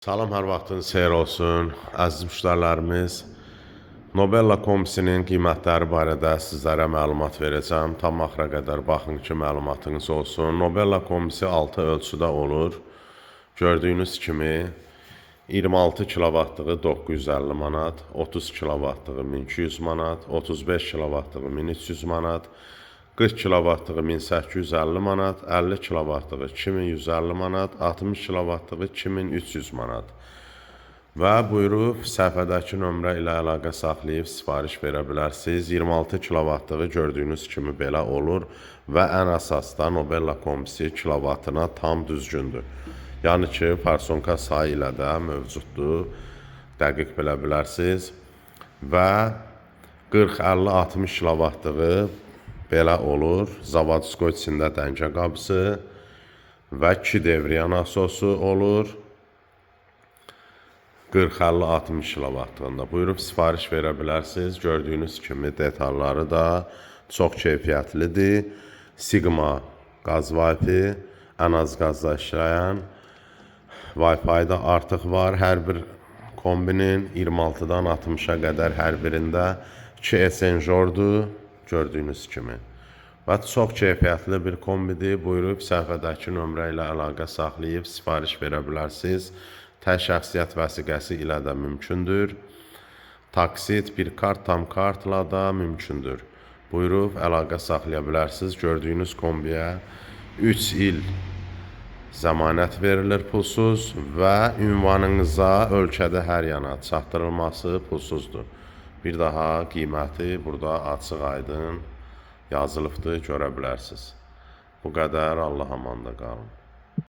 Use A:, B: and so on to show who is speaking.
A: Salam, hər vaxtınız xeyir olsun. Əziz müştərilərimiz, Nobella kombisinin qiymətləri barədə sizlərə məlumat verəcəm. Tam axıra qədər baxın ki, məlumatınız olsun. Nobella kombisi 6 ölçüdə olur. Gördüyünüz kimi 26 kilovatlığı 950 manat, 30 kilovatlığı 1200 manat, 35 kilovatlığı 1300 manat, 40 kilovatlığı 1850 manat, 50 kilovatlığı 2150 manat, 60 kilovatlığı 2300 manat. Və buyurub səhifədəki nömrə ilə əlaqə saxlayıb sifariş verə bilərsiniz. 26 kilovatlığı gördüyünüz kimi belə olur və ən əsasda Nobella kombisi kilovatına tam düzgündür. Yəni ki, parsonka sayı ilə də mövcuddur, dəqiq bilə bilərsiniz. Və 40, 50, 60 kilovatlığı belə olur. Zavadskoy içində dəngə qabısı və 2 devriyə nasosu olur. 40, 50, 60 kilovatlığında buyurub sifariş verə bilərsiniz. Gördüyünüz kimi detalları da çox keyfiyyətlidir. Sigma qaz Wi-Fi, ən az qazda işləyən Wi-Fi da artıq var. Hər bir kombinin 26-dan 60-a qədər hər birində 2 esenjordur. Gördüyünüz kimi. Və çox keyfiyyətli bir kombidir. Buyurub səhifədəki nömrə ilə əlaqə saxlayıb sifariş verə bilərsiniz. Tək şəxsiyyət vəsiqəsi ilə də mümkündür. Taksit, bir kart, tam kartla da mümkündür. Buyurub əlaqə saxlaya bilərsiniz. Gördüyünüz kombiyə 3 il zəmanət verilir pulsuz və ünvanınıza ölkədə hər yana çatdırılması pulsuzdur. Bir daha qiyməti burada açıq aydın yazılıbdır, görə bilərsiniz. Bu qədər, Allah amanda qalın.